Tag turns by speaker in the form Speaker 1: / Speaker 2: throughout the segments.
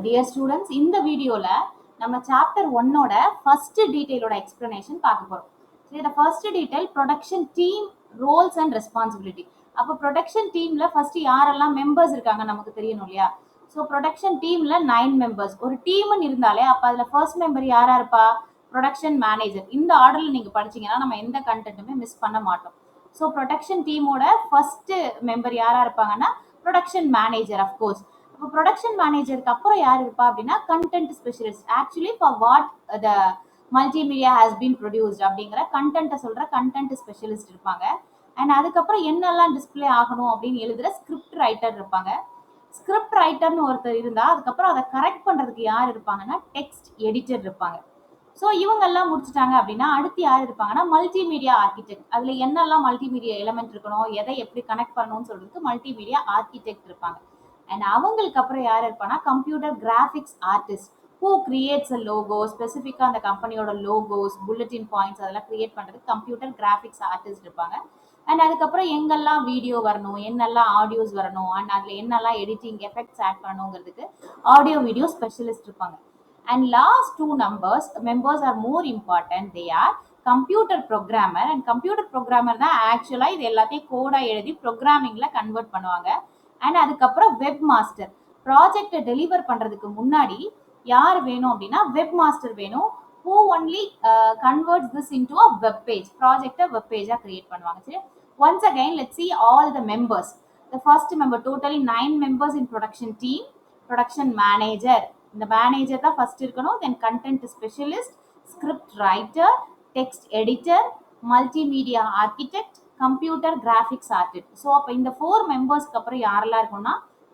Speaker 1: Dear students, இந்த வீடியோல நம்ம சாப்டர் 1ஓட ஃபர்ஸ்ட் டீடைலோட எக்ஸ்பிளனேஷன் பார்க்க போறோம். இந்த first detail production team roles and responsibility. அப்போ ப்ரொடக்ஷன் டீம்ல ஃபர்ஸ்ட் யாரெல்லாம் மெம்பர்ஸ் இருக்காங்க நமக்கு தெரியணும் இல்லையா? ஸோ ப்ரொடக்ஷன் டீம்ல 9 மெம்பர்ஸ். ஒரு டீம்னு இருந்தாலே அப்போ அதில் ஃபர்ஸ்ட் மெம்பர் யாரா இருப்பா? Production manager. இந்த ஆர்டர்ல நீங்க படிச்சீங்கன்னா நம்ம எந்த கண்டென்ட்டுமே மிஸ் பண்ண மாட்டோம். ஸோ ப்ரொடக்ஷன் டீமோட ஃபர்ஸ்ட் மெம்பர் யாரா இருப்பாங்கன்னா ப்ரொடக்ஷன் மேனேஜர் அஃப்கோர்ஸ். இப்போ ப்ரொடக்ஷன் மேனேஜருக்கு அப்புறம் யார் இருப்பா அப்படின்னா content specialist. Actually for what the multimedia has been produced அப்படிங்கிற கண்டென்ட்டை சொல்ற கண்டென்ட் ஸ்பெஷலிஸ்ட் இருப்பாங்க. அண்ட் அதுக்கப்புறம் என்னெல்லாம் டிஸ்பிளே ஆகணும் அப்படின்னு எழுதுற ஸ்கிரிப்ட் ரைட்டர் இருப்பாங்க. ஸ்கிரிப்ட் ரைட்டர்னு ஒருத்தர் இருந்தா அதுக்கப்புறம் அதை கரெக்ட் பண்றதுக்கு யார் இருப்பாங்கன்னா டெக்ஸ்ட் எடிட்டர் இருப்பாங்க. ஸோ இவங்கெல்லாம் முடிச்சுட்டாங்க அப்படின்னா அடுத்து யார் இருப்பாங்கன்னா மல்டிமீடியா ஆர்கிடெக்ட். அதுல என்னெல்லாம் மல்டிமீடியா எலிமெண்ட் இருக்கணும், எதை எப்படி கனெக்ட் பண்ணணும்னு சொல்றதுக்கு மல்டிமீடியா ஆர்கிடெக்ட் இருப்பாங்க. அண்ட் அவங்களுக்கு அப்புறம் யார் இருப்பாங்கன்னா computer graphics artist who creates a logo, ஸ்பெசிஃபிக்காக அந்த கம்பெனியோட லோகோஸ், புல்லட்டின் பாயிண்ட்ஸ் அதெல்லாம் கிரியேட் பண்ணுறதுக்கு கம்ப்யூட்டர் கிராஃபிக்ஸ் ஆர்டிஸ்ட் இருப்பாங்க. அண்ட் அதுக்கப்புறம் எங்கெல்லாம் வீடியோ வரணும், என்னெல்லாம் ஆடியோஸ் வரணும், அண்ட் அதில் என்னெல்லாம் எடிட்டிங் எஃபெக்ட்ஸ் ஆட் பண்ணணுங்கிறதுக்கு ஆடியோ வீடியோ ஸ்பெஷலிஸ்ட் இருப்பாங்க. And last two members are more important. They are computer programmer. And computer programmer தான் ஆக்சுவலா இது எல்லாத்தையும் கோடா எழுதி ப்ரோக்ராமிங்ல கன்வெர்ட் பண்ணுவாங்க. அண்ட் அதுக்கப்புறம் வெப் மாஸ்டர். ப்ராஜெக்டை டெலிவர் பண்றதுக்கு முன்னாடி யார் வேணும் அப்படின்னா வெப் மாஸ்டர் வேணும். who only converts this into a web page. ப்ராஜெக்டை வெப் பேஜா கிரியேட் பண்ணுவாங்க. சரி, once again let's see all the members. The first member, totally 9 members in production team. Production manager, இந்த மேனேஜர் தான் ஃபர்ஸ்ட் இருக்கணும். Then content specialist, script writer, text editor, multimedia architect, computer graphics artist. So அப்போ இந்த 4 மெம்பர்ஸ்க்கு அப்புறம் யாரெல்லாம் இருக்கும்னா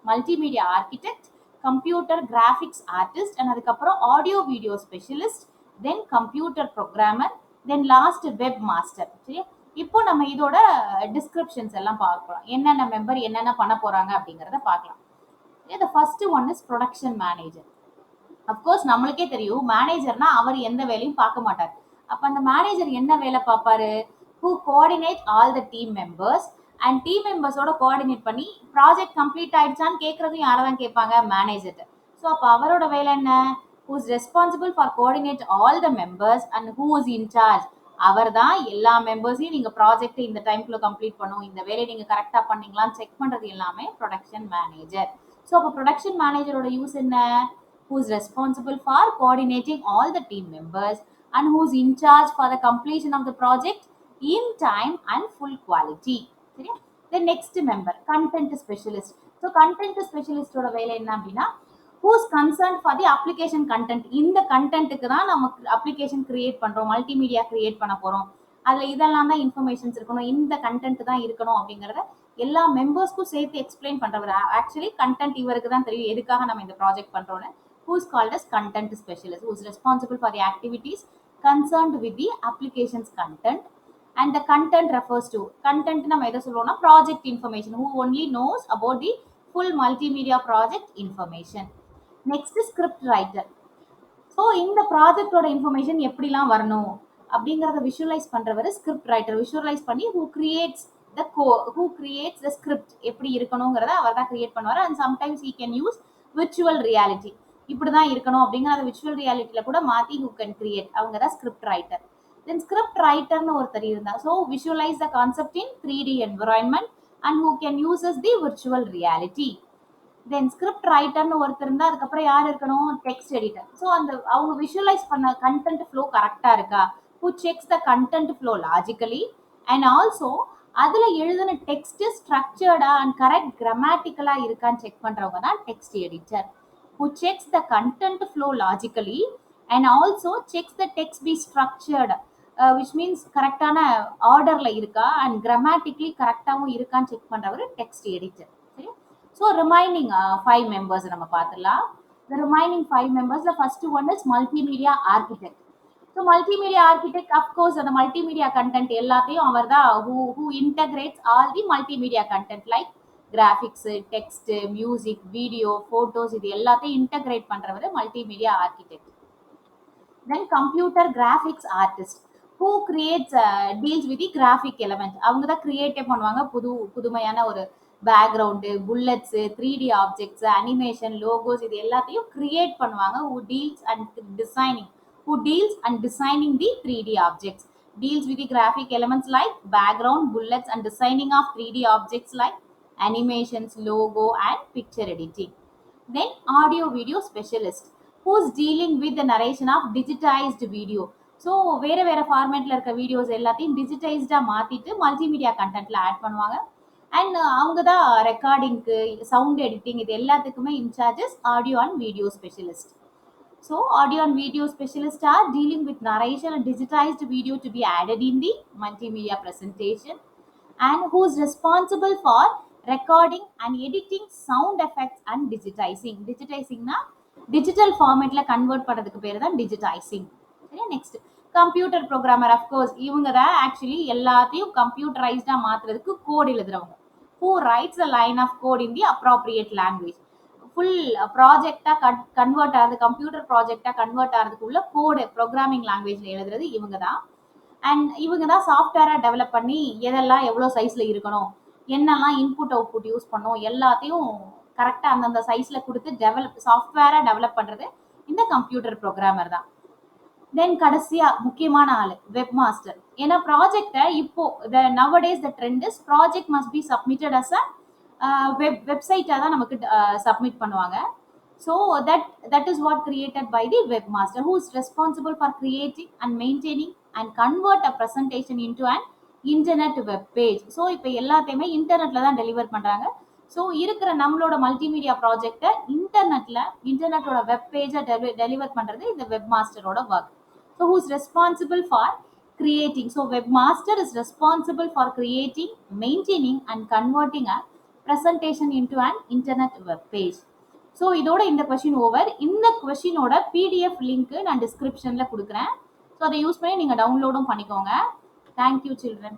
Speaker 1: multimedia architect, computer graphics artist, and அதுக்கப்புறம் audio video specialist, then computer programmer, then last web master. சரி, இப்போ நம்ம இதோட டிஸ்கிரிப்ஷன்ஸ் எல்லாம் பார்க்கலாம். என்னென்ன மெம்பர் என்னென்ன பண்ண போறாங்க அப்படிங்கிறத பார்க்கலாம். The first one is production manager. Of course நம்மளுக்கே தெரியும் மேனேஜர்னா அவர் எந்த வேலையும் பார்க்க மாட்டார். அப்ப அந்த மேனேஜர் என்ன வேலை பார்ப்பாரு? who coordinate all the team members and team members-ஓட கோஆர்டினேட் பண்ணி ப்ராஜெக்ட் கம்ப்ளீட் ஆயிடுச்சான்னு கேட்கறதும் யாரை தான் கேட்பாங்க? மேனேஜர். ஸோ அப்போ அவரோட வேலை என்ன? who is responsible for coordinate all the members and who is in charge. அவர் தான் எல்லா மெம்பர்ஸையும் நீங்க ப்ராஜெக்ட் இந்த டைம்குள்ள கம்ப்ளீட் பண்ணும், இந்த வேலையை நீங்க கரெக்டா பண்ணீங்களான்னு செக் பண்றது எல்லாமே ப்ரொடக்ஷன் மேனேஜர். ஸோ அப்போ ப்ரொடக்ஷன் மேனேஜரோட யூஸ் என்ன? who is responsible for coordinating all the team members and who is in charge for the completion of the project in time and full quality. சரியா? The next member, content specialist. So content specialist ஓட வேலை என்ன அப்படின்னா who is concerned for the application content. இந்த கண்டென்ட்டுக்கு தான் நம்ம application create பண்றோம், multimedia create பண்ண போறோம், அதுல இதெல்லாம் தான் இன்ஃபர்மேஷன்ஸ் இருக்கணும், இந்த கண்டென்ட் தான் இருக்கணும் அப்படிங்கறத எல்லா மெம்பர்ஸ்க்கும் சேர்த்து எக்ஸ்பிளைன் பண்றவர். ஆக்சுவலி கண்டென்ட் இவருக்கு தான் தெரியும் எதுக்காக நம்ம இந்த ப்ராஜெக்ட் பண்றோம்னு. who is called as content specialist, who is responsible for the activities concerned with the application's content. And the content refers to content நம்ம எதை சொல்றோம்னா project information, who only knows about the full multimedia project information. Next is script writer. So இந்த ப்ராஜெக்டோட information எப்படிலாம் வரணும் அப்படிங்கிறத visualise பண்றவர் script writer. Visualise பண்ணி who creates the script எப்படி இருக்கணுங்கிறத அவர் தான் கிரியேட் பண்ணுவார். And sometimes he can use virtual reality. இப்படிதான் இருக்கணும் அப்படிங்கிற விர்ச்சுவல் ரியாலிட்டியில கூட மாத்தி who can create. அவங்க தான் ஸ்கிரிப்ட் ரைட்டர். தென் ஸ்கிரிப்ட் ரைட்டர்னு ஒருத்தர் இருந்தா so visualise the concept in 3D environment and who can uses the virtual reality. Then script ரைட்டர்னு ஒருத்தர் இருந்தா அதுக்கப்புறம் யார் இருக்கணும்? Text editor. ஸோ அந்த அவங்க விஷுவலைஸ் பண்ண கண்டென்ட் ஃப்ளோ கரெக்டா இருக்கா? who checks the content flow logically and also அதுல எழுதின டெக்ஸ்ட் ஸ்ட்ரக்சர்டா அண்ட் கரெக்ட் கிராமட்டிக்கலா இருக்கான்னு செக் பண்றவங்க தான் text editor. who checks the content flow logically and also checks the text be structured, which means கரெக்டான ஆர்டர்ல இருக்கா அண்ட் கிராமட்டிக்கலி கரெக்டாவும் இருக்கான்னு check பண்றவர் டெக்ஸ்ட் எடிட்டர். சரி, ஸோ ரிமைனிங் 5 members நம்ம பார்த்துலாம். The remaining 5 members, the first one is multimedia architect. So multimedia architect, of course, the multimedia content எல்லாத்தையும் அவர் தான் who integrates all the multimedia content like graphics, text, music, video, photos இது எல்லாத்தையும் integrate பண்றவர் multimedia architect. Then computer graphics artist who creates deals with the graphic element. அவங்க தான் கிரியேட்டே பண்ணுவாங்க புதுமையான ஒரு background, bullets, 3D objects, animation, logos இது எல்லாத்தையும் கிரியேட் பண்ணுவாங்க. who deals and designing the 3D objects. Deals with the graphic elements like background, bullets and designing of 3D objects like animations, logo and picture editing. Then audio video specialist who's dealing with the narration of digitized video. So வேறு வேறு ஃபார்மேட்டில் இருக்க videos எல்லாத்தையும் டிஜிட்டைஸ்டாக மாற்றிட்டு multimedia கண்டென்ட்டில் add பண்ணுவாங்க. And அவங்க தான் ரெக்கார்டிங்க்கு, sound editing இது எல்லாத்துக்குமே in-charges audio and video specialist. So audio and video specialists are dealing with narration and digitized video to be added in the multimedia presentation, and who is responsible for recording and editing sound effects and digitizing. Digitizing na digital format la convert பண்றதுக்கு பேரு தான் digitizing. சரியா? next computer programmer, of course இவங்க தான் actually எல்லாத்தையும் computerized மாத்துறதுக்கு code எழுதுறவங்க. who writes a line of code in the appropriate language. Full ப்ராஜெக்டாக convert ஆகுது, கம்ப்யூட்டர் ப்ராஜெக்டாக கன்வெர்ட் ஆகிறதுக்குள்ள கோடு ப்ரோக்ராமிங் லாங்குவேஜில் எழுதுறது இவங்க தான். அண்ட் இவங்க தான் சாஃப்ட்வேராக டெவலப் பண்ணி எதெல்லாம் எவ்வளோ சைஸில் இருக்கணும், என்னெல்லாம் இன்புட் அவுட்புட் யூஸ் பண்ணணும் எல்லாத்தையும் கரெக்டாக அந்தந்த சைஸில் கொடுத்து சாஃப்ட்வேராக டெவலப் பண்ணுறது இந்த கம்ப்யூட்டர் ப்ரோக்ராமர் தான். தென் கடைசியாக முக்கியமான ஆள் வெப் மாஸ்டர். ஏன்னா ப்ராஜெக்டை இப்போ nowadays the trend is project must be submitted as a வெப்சைட்டாக தான் நமக்கு சப்மிட் பண்ணுவாங்க. So that is what created by the web master who is responsible for creating and maintaining and convert a presentation into and internet web page. ஸோ இப்போ எல்லாத்தையுமே இன்டர்நெட்டில் தான் deliver பண்ணுறாங்க. ஸோ இருக்கிற நம்மளோட மல்டிமீடியா ப்ராஜெக்டை இன்டர்நெட்டோட வெப் பேஜை டெலிவர் பண்ணுறது இந்த வெப் மாஸ்டரோட work. So who is responsible for creating. So webmaster is responsible for creating, maintaining and converting a presentation into an internet web page. So இதோட இந்த question over. இந்த questionோட PDF link நான் descriptionல கொடுக்குறேன். So அதை use பண்ணி நீங்கள் டவுன்லோடும் பண்ணிக்கோங்க. Thank you children.